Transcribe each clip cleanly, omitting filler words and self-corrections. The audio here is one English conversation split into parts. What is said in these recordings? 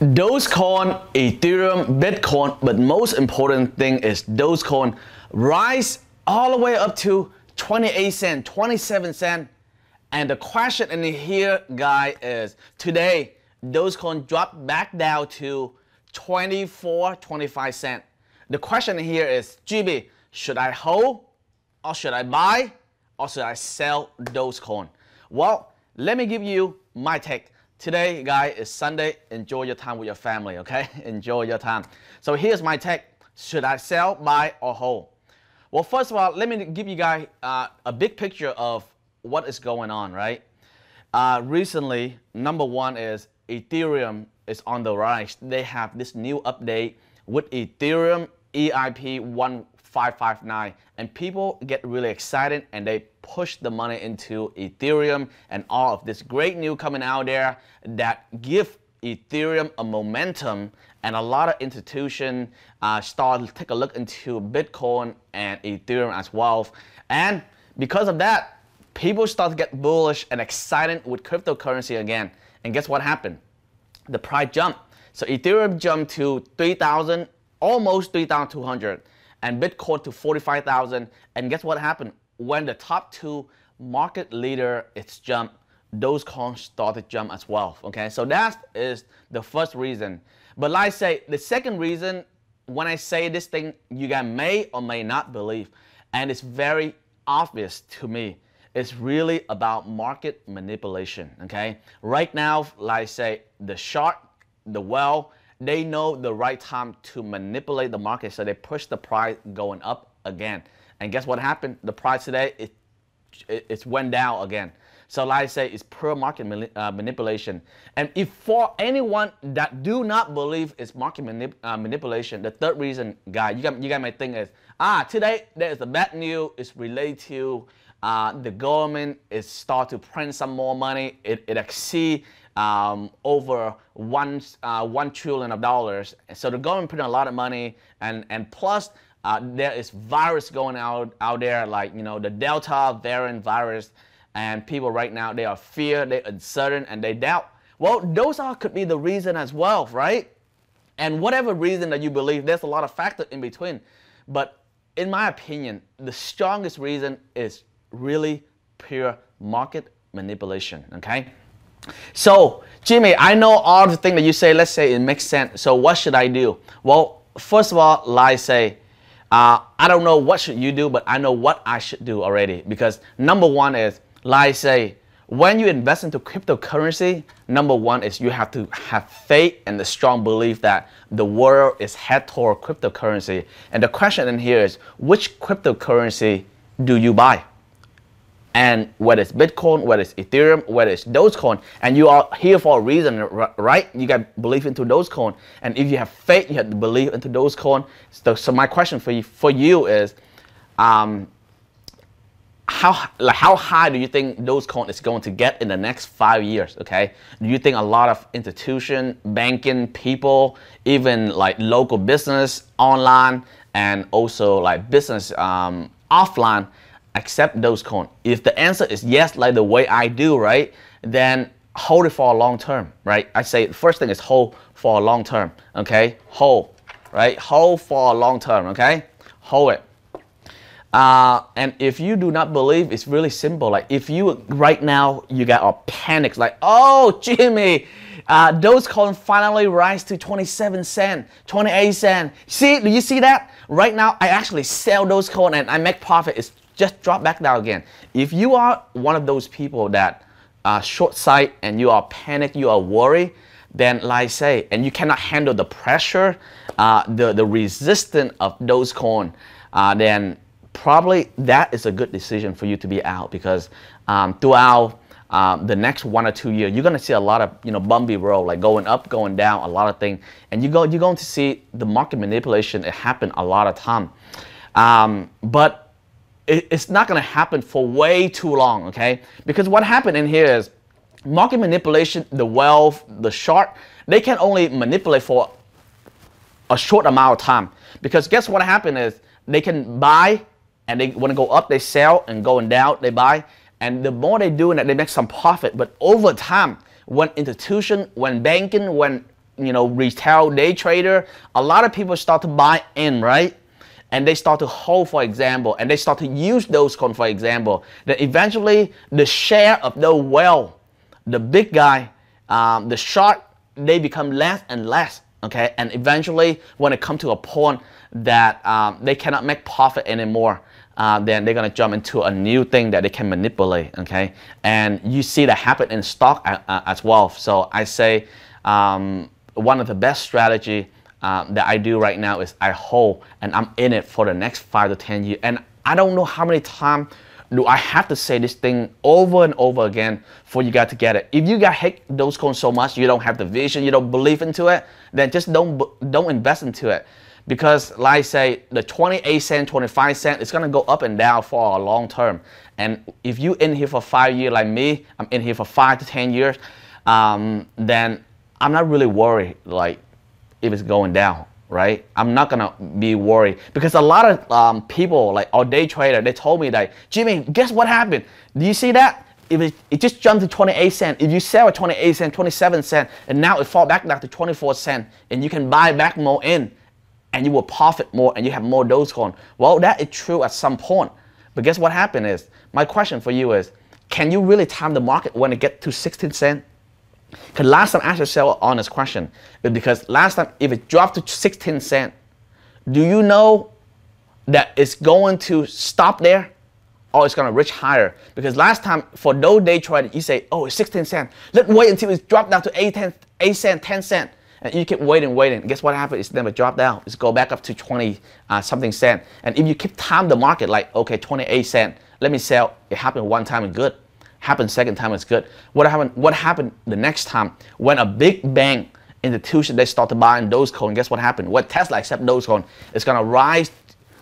Dogecoin, Ethereum, Bitcoin, but most important thing is Dogecoin rise all the way up to 28 cents, 27 cents. And the question in here, guy, is today Dogecoin dropped back down to 24, 25 cents. The question here is, GB, should I hold or should I buy or should I sell Dogecoin? Well, let me give you my take. Today, guys, is Sunday. Enjoy your time with your family, okay? Enjoy your time. So here's my take. Should I sell, buy, or hold? Well, first of all, let me give you guys a big picture of what is going on, right? Recently, number one is Ethereum is on the rise. They have this new update with Ethereum EIP 1559, and people get really excited and they push the money into Ethereum and all of this great news coming out there that give Ethereum a momentum, and a lot of institutions start to take a look into Bitcoin and Ethereum as well. And because of that, people start to get bullish and excited with cryptocurrency again. And guess what happened? The price jumped. So Ethereum jumped to 3,000, almost 3,200, and Bitcoin to 45,000. And guess what happened? When the top two market leader is jumped, those coins started to jump as well. Okay, so that is the first reason. But like I say, the second reason, when I say this thing, you guys may or may not believe, and it's very obvious to me. It's really about market manipulation. Okay, right now, like I say, the short, the well, they know the right time to manipulate the market, so they push the price going up again. And guess what happened? The price today, it went down again. So like I say, it's pure market manipulation. And if for anyone that do not believe it's market manipulation, the third reason, guys, you guys might think is, today there is a bad news. It's related to the government is start to print some more money. It exceeds over $1 trillion. So the government put in a lot of money, and plus there is virus going out there, like, you know, the Delta variant virus, and people right now, they are fear, they're uncertain, and they doubt. Well, those all could be the reason as well, right? And whatever reason that you believe, there's a lot of factors in between. But in my opinion, the strongest reason is really pure market manipulation, okay? So, Jimmy, I know all the things that you say, let's say it makes sense. So what should I do? Well, first of all, like I say, I don't know what should you do, but I know what I should do already. Because number one is, like I say, when you invest into cryptocurrency, number one is you have to have faith and the strong belief that the world is head toward cryptocurrency. And the question in here is, which cryptocurrency do you buy? And whether it's Bitcoin, whether it's Ethereum, whether it's Dogecoin, and you are here for a reason, right? You got belief into Dogecoin, and if you have faith, you have to believe into Dogecoin. So my question for you is, how high do you think Dogecoin is going to get in the next 5 years? Okay, do you think a lot of institution, banking, people, even like local business online, and also like business offline, accept Dogecoin? If the answer is yes, like the way I do, right, then hold it for a long term, right? I say the first thing is hold for a long term, okay? Hold, right? Hold for a long term, okay? Hold it. And if you do not believe, it's really simple. Like if you right now you got a panic, like, oh, Jimmy, Dogecoin finally rise to 27 cents, 28 cents. See, do you see that? Right now, I actually sell Dogecoin and I make profit. It's just drop back down again. If you are one of those people that short sight and you are panicked, you are worried, then like I say, and you cannot handle the pressure, the resistance of Dogecoin, then probably that is a good decision for you to be out, because throughout the next 1 or 2 years, you're gonna see a lot of, you know, bumpy road, like going up, going down, a lot of things, and you're going to see the market manipulation. It happen a lot of time, but it's not gonna happen for way too long, okay? Because what happened in here is market manipulation, the wealth, the short, they can only manipulate for a short amount of time. Because guess what happened is they can buy, and they want to go up, they sell, and going down, they buy. And the more they do that, they make some profit. But over time, when institution, when banking, when retail day trader, a lot of people start to buy in, right? And they start to hold, for example, and they start to use Dogecoin, for example. Then eventually, the share of the whale, the big guy, the shark, they become less and less, okay? And eventually, when it comes to a point that they cannot make profit anymore, then they're gonna jump into a new thing that they can manipulate, okay? And you see that happen in stock as well. So I say one of the best strategy that I do right now is I hold, and I'm in it for the next 5 to 10 years. And I don't know how many times do I have to say this thing over and over again for you guys to get it. If you guys hate Dogecoin so much, you don't have the vision, you don't believe into it, then just don't invest into it. Because like I say, the 28 cent, 25 cent, it's gonna go up and down for a long term. And if you in here for 5 years like me, I'm in here for 5 to 10 years, then I'm not really worried like if it's going down, right? I'm not gonna be worried, because a lot of people, like our day trader, they told me that, Jimmy, guess what happened? Do you see that? It just jumped to 28 cents. If you sell at 28 cents, 27 cents, and now it fall back down to 24 cents, and you can buy back more in, and you will profit more, and you have more Dogecoin. Well, that is true at some point. But guess what happened is, my question for you is, can you really time the market when it gets to 16 cents? Because last time I asked yourself an honest question, because last time if it dropped to 16 cents, do you know that it's going to stop there or it's going to reach higher? Because last time for those day traders, you say, oh, it's 16 cents. Let's wait until it's dropped down to 8 cents, 10 cents. And you keep waiting. Guess what happened? It's never dropped down. It's go back up to 20 something cent. And if you keep time the market like, okay, 28 cents, let me sell. It happened one time and good. Happened second time it's good. What happened the next time when a big bank institution they start to buy in Dogecoin? Guess what happened? When Tesla accept Dogecoin, it's gonna rise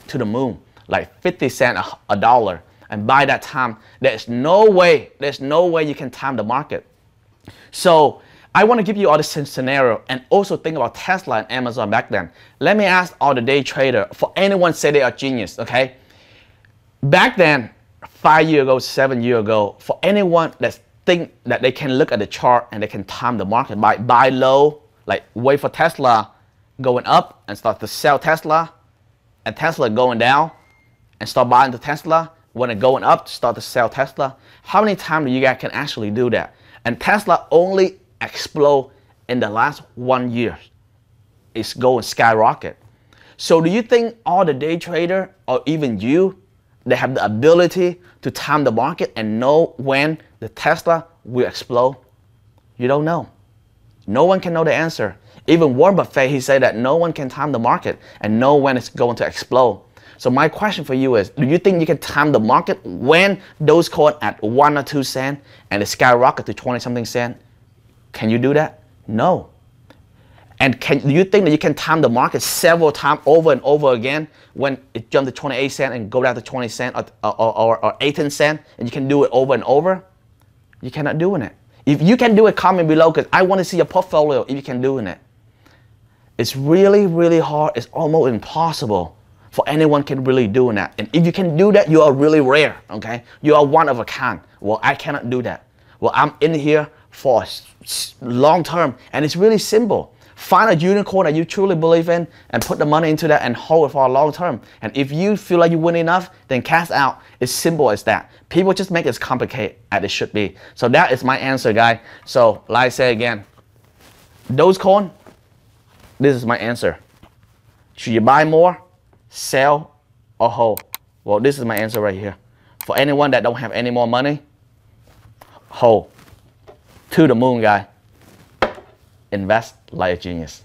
to the moon, like 50 cents a dollar. And by that time, there's no way you can time the market. So I want to give you all this scenario and also think about Tesla and Amazon back then. Let me ask all the day trader, for anyone say they are genius, okay? Back then, 5 years ago, 7 years ago, for anyone that think that they can look at the chart and they can time the market by buy low, like wait for Tesla going up and start to sell Tesla, and Tesla going down and start buying the Tesla, when it going up, start to sell Tesla. How many times do you guys can actually do that? And Tesla only explode in the last 1 year. It's going skyrocket. So do you think all the day trader or even you, they have the ability to time the market and know when the Tesla will explode? You don't know. No one can know the answer. Even Warren Buffett, he said that no one can time the market and know when it's going to explode. So my question for you is, do you think you can time the market when those coins at 1 or 2 cents and it skyrocket to 20 something cents? Can you do that? No. And do you think that you can time the market several times over and over again when it jumped to 28 cents and go down to 20 cents or 18 cents, and you can do it over and over? You cannot do it. If you can do it, comment below, because I want to see your portfolio if you can do it. It's really, really hard. It's almost impossible for anyone can really do that. And if you can do that, you are really rare, okay? You are one of a kind. Well, I cannot do that. Well, I'm in here for long term, and it's really simple. Find a unicorn that you truly believe in and put the money into that and hold it for a long term. And if you feel like you win enough, then cash out. It's simple as that. People just make it as complicated as it should be. So that is my answer, guys. So like I say again, Dogecoin, this is my answer. Should you buy more, sell, or hold? Well, this is my answer right here. For anyone that don't have any more money, hold. To the moon, guy. Invest like a genius.